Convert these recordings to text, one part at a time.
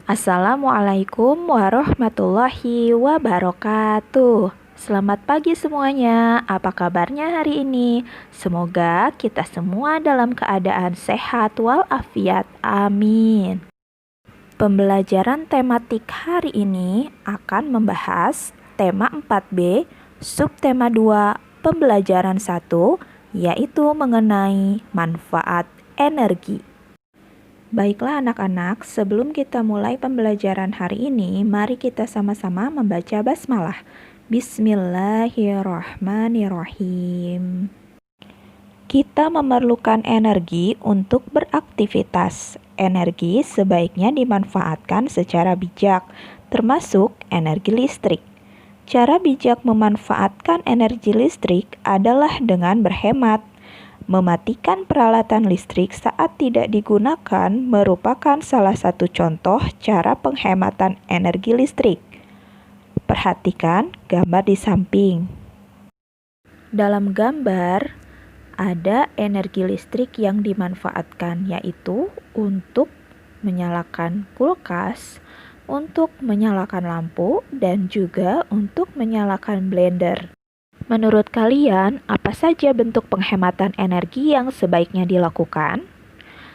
Assalamualaikum warahmatullahi wabarakatuh. Selamat pagi semuanya. Apa kabarnya hari ini? Semoga kita semua dalam keadaan sehat walafiat. Amin. Pembelajaran tematik hari ini akan membahas tema 4B, subtema 2, pembelajaran 1, yaitu mengenai manfaat energi. Baiklah anak-anak, sebelum kita mulai pembelajaran hari ini, mari kita sama-sama membaca basmalah. Bismillahirrahmanirrahim. Kita memerlukan energi untuk beraktivitas. Energi sebaiknya dimanfaatkan secara bijak, termasuk energi listrik. Cara bijak memanfaatkan energi listrik adalah dengan berhemat. Mematikan peralatan listrik saat tidak digunakan merupakan salah satu contoh cara penghematan energi listrik. Perhatikan gambar di samping. Dalam gambar, ada energi listrik yang dimanfaatkan, yaitu untuk menyalakan kulkas, untuk menyalakan lampu, dan juga untuk menyalakan blender. Menurut kalian, apa saja bentuk penghematan energi yang sebaiknya dilakukan?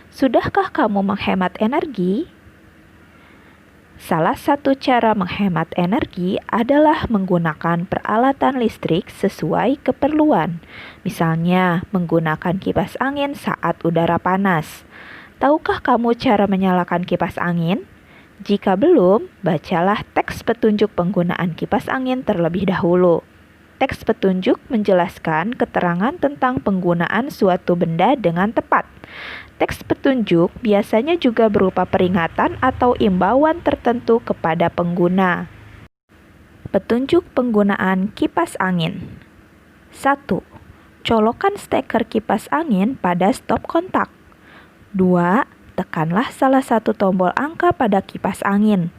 Sudahkah kamu menghemat energi? Salah satu cara menghemat energi adalah menggunakan peralatan listrik sesuai keperluan. Misalnya, menggunakan kipas angin saat udara panas. Tahukah kamu cara menyalakan kipas angin? Jika belum, bacalah teks petunjuk penggunaan kipas angin terlebih dahulu. Teks petunjuk menjelaskan keterangan tentang penggunaan suatu benda dengan tepat. Teks petunjuk biasanya juga berupa peringatan atau imbauan tertentu kepada pengguna. Petunjuk penggunaan kipas angin. 1. Colokan steker kipas angin pada stop kontak. 2. Tekanlah salah satu tombol angka pada kipas angin.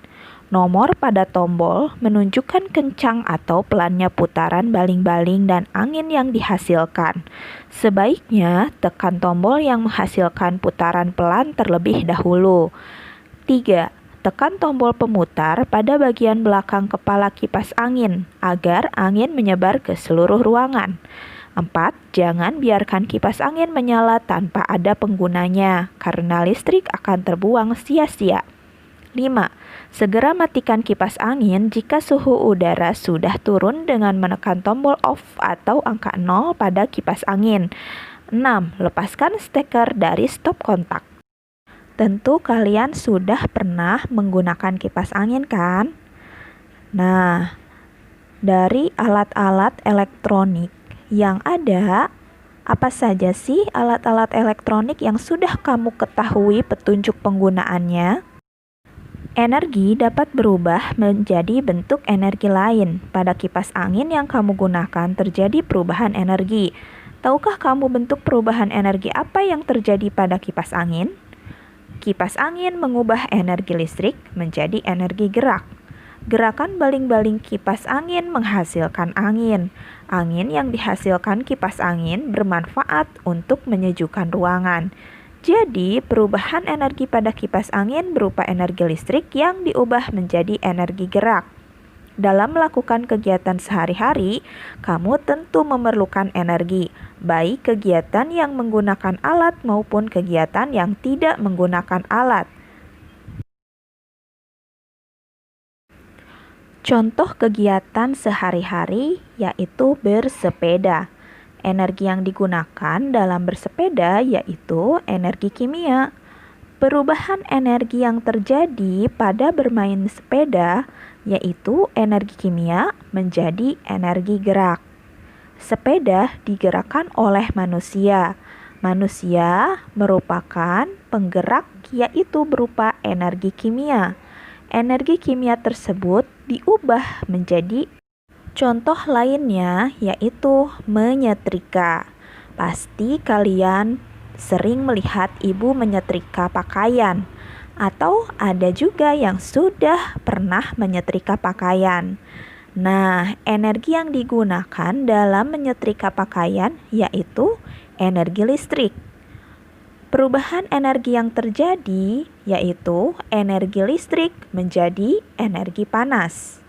Nomor pada tombol menunjukkan kencang atau pelannya putaran baling-baling dan angin yang dihasilkan. Sebaiknya tekan tombol yang menghasilkan putaran pelan terlebih dahulu. 3. Tekan tombol pemutar pada bagian belakang kepala kipas angin agar angin menyebar ke seluruh ruangan. 4. Jangan biarkan kipas angin menyala tanpa ada penggunanya karena listrik akan terbuang sia-sia. 5. Segera matikan kipas angin jika suhu udara sudah turun dengan menekan tombol off atau angka 0 pada kipas angin. 6. Lepaskan steker dari stop kontak. Tentu kalian sudah pernah menggunakan kipas angin kan? Nah, dari alat-alat elektronik yang ada, apa saja sih alat-alat elektronik yang sudah kamu ketahui petunjuk penggunaannya? Energi dapat berubah menjadi bentuk energi lain. Pada kipas angin yang kamu gunakan terjadi perubahan energi. Tahukah kamu bentuk perubahan energi apa yang terjadi pada kipas angin? Kipas angin mengubah energi listrik menjadi energi gerak. Gerakan baling-baling kipas angin menghasilkan angin. Angin yang dihasilkan kipas angin bermanfaat untuk menyejukkan ruangan. Jadi, perubahan energi pada kipas angin berupa energi listrik yang diubah menjadi energi gerak. Dalam melakukan kegiatan sehari-hari, kamu tentu memerlukan energi, baik kegiatan yang menggunakan alat maupun kegiatan yang tidak menggunakan alat. Contoh kegiatan sehari-hari yaitu bersepeda. Energi yang digunakan dalam bersepeda yaitu energi kimia. Perubahan energi yang terjadi pada bermain sepeda yaitu energi kimia menjadi energi gerak. Sepeda digerakkan oleh manusia. Manusia merupakan penggerak yaitu berupa energi kimia. Energi kimia tersebut diubah menjadi contoh lainnya yaitu menyetrika. Pasti kalian sering melihat ibu menyetrika pakaian, atau ada juga yang sudah pernah menyetrika pakaian. Nah, energi yang digunakan dalam menyetrika pakaian yaitu energi listrik. Perubahan energi yang terjadi yaitu energi listrik menjadi energi panas.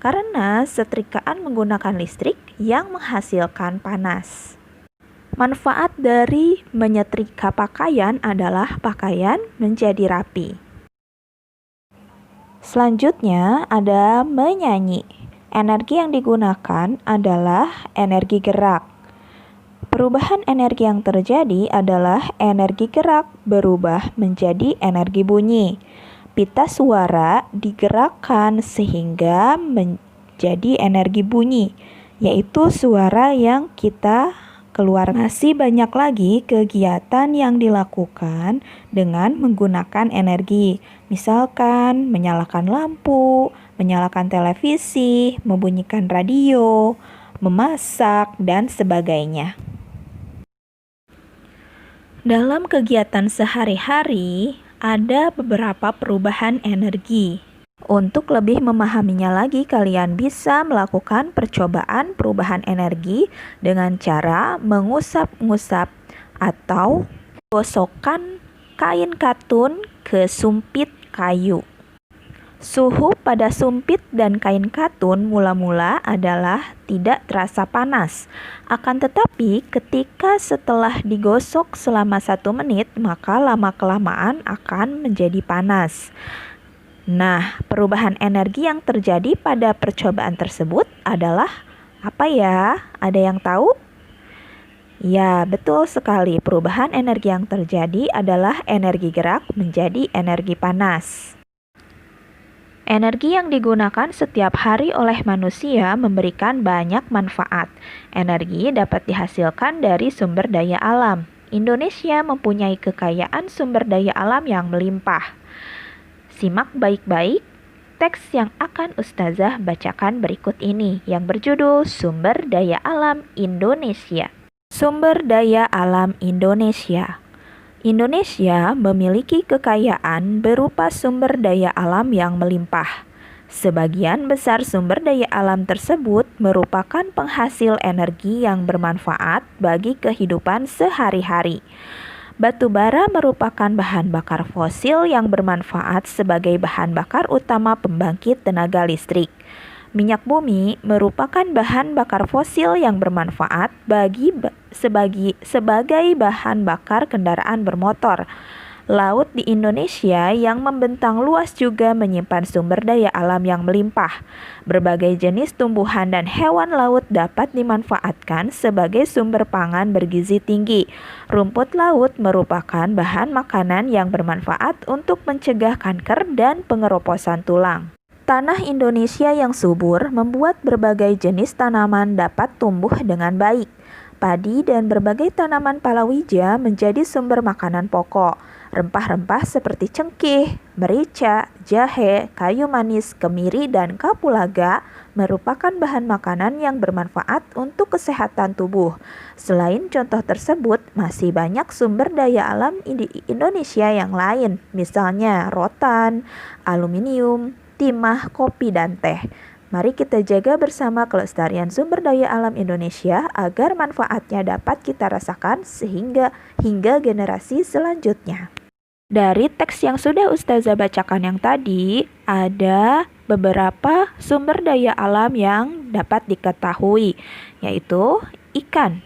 Karena setrikaan menggunakan listrik yang menghasilkan panas. Manfaat dari menyetrika pakaian adalah pakaian menjadi rapi. Selanjutnya ada menyanyi. Energi yang digunakan adalah energi gerak. Perubahan energi yang terjadi adalah energi gerak berubah menjadi energi bunyi. Pita suara digerakkan sehingga menjadi energi bunyi, yaitu suara yang kita keluar. Masih banyak lagi kegiatan yang dilakukan dengan menggunakan energi. Misalkan menyalakan lampu, menyalakan televisi, membunyikan radio, memasak, dan sebagainya. Dalam kegiatan sehari-hari, ada beberapa perubahan energi. Untuk lebih memahaminya lagi, kalian bisa melakukan percobaan perubahan energi dengan cara mengusap-ngusap atau gosokkan kain katun ke sumpit kayu. Suhu pada sumpit dan kain katun mula-mula adalah tidak terasa panas. Akan tetapi ketika setelah digosok selama 1 menit, maka lama-kelamaan akan menjadi panas. Nah, perubahan energi yang terjadi pada percobaan tersebut adalah apa ya? Ada yang tahu? Ya, betul sekali. Perubahan energi yang terjadi adalah energi gerak menjadi energi panas. Energi yang digunakan setiap hari oleh manusia memberikan banyak manfaat. Energi dapat dihasilkan dari sumber daya alam. Indonesia mempunyai kekayaan sumber daya alam yang melimpah. Simak baik-baik teks yang akan Ustazah bacakan berikut ini yang berjudul Sumber Daya Alam Indonesia. Sumber daya alam Indonesia. Indonesia memiliki kekayaan berupa sumber daya alam yang melimpah. Sebagian besar sumber daya alam tersebut merupakan penghasil energi yang bermanfaat bagi kehidupan sehari-hari. Batu bara merupakan bahan bakar fosil yang bermanfaat sebagai bahan bakar utama pembangkit tenaga listrik. Minyak bumi merupakan bahan bakar fosil yang bermanfaat sebagai bahan bakar kendaraan bermotor. Laut di Indonesia yang membentang luas juga menyimpan sumber daya alam yang melimpah. Berbagai jenis tumbuhan dan hewan laut dapat dimanfaatkan sebagai sumber pangan bergizi tinggi. Rumput laut merupakan bahan makanan yang bermanfaat untuk mencegah kanker dan pengeroposan tulang. Tanah Indonesia yang subur membuat berbagai jenis tanaman dapat tumbuh dengan baik. Padi dan berbagai tanaman palawija menjadi sumber makanan pokok. Rempah-rempah seperti cengkeh, merica, jahe, kayu manis, kemiri, dan kapulaga merupakan bahan makanan yang bermanfaat untuk kesehatan tubuh. Selain contoh tersebut, masih banyak sumber daya alam di Indonesia yang lain, misalnya rotan, aluminium, timah, kopi, dan teh. Mari kita jaga bersama kelestarian sumber daya alam Indonesia agar manfaatnya dapat kita rasakan hingga generasi selanjutnya. Dari teks yang sudah Ustazah bacakan yang tadi, ada beberapa sumber daya alam yang dapat diketahui, yaitu ikan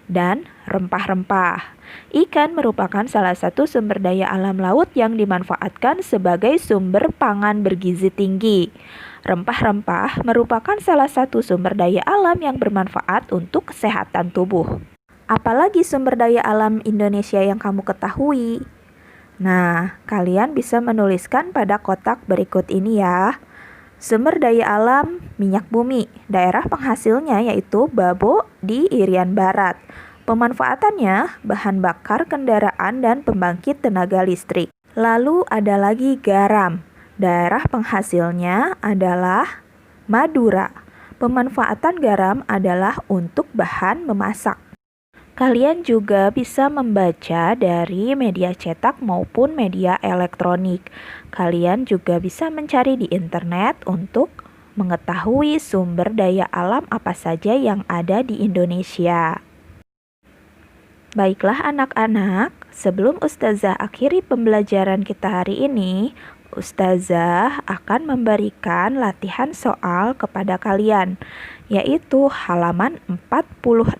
dan rempah-rempah. Ikan merupakan salah satu sumber daya alam laut yang dimanfaatkan sebagai sumber pangan bergizi tinggi. Rempah-rempah merupakan salah satu sumber daya alam yang bermanfaat untuk kesehatan tubuh. Apalagi sumber daya alam Indonesia yang kamu ketahui? Nah, kalian bisa menuliskan pada kotak berikut ini ya. Sumber daya alam minyak bumi. Daerah penghasilnya yaitu Babo di Irian Barat. Pemanfaatannya bahan bakar kendaraan dan pembangkit tenaga listrik. Lalu ada lagi garam. Daerah penghasilnya adalah Madura. Pemanfaatan garam adalah untuk bahan memasak. Kalian juga bisa membaca dari media cetak maupun media elektronik. Kalian juga bisa mencari di internet untuk mengetahui sumber daya alam apa saja yang ada di Indonesia. Baiklah anak-anak, sebelum Ustazah akhiri pembelajaran kita hari ini, Ustazah akan memberikan latihan soal kepada kalian, yaitu halaman 46.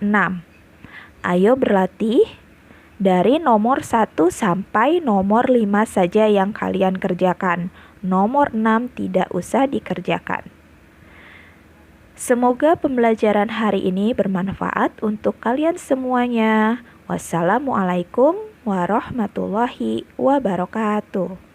Ayo berlatih, dari nomor 1 sampai nomor 5 saja yang kalian kerjakan. Nomor 6 tidak usah dikerjakan. Semoga pembelajaran hari ini bermanfaat untuk kalian semuanya. Wassalamualaikum warahmatullahi wabarakatuh.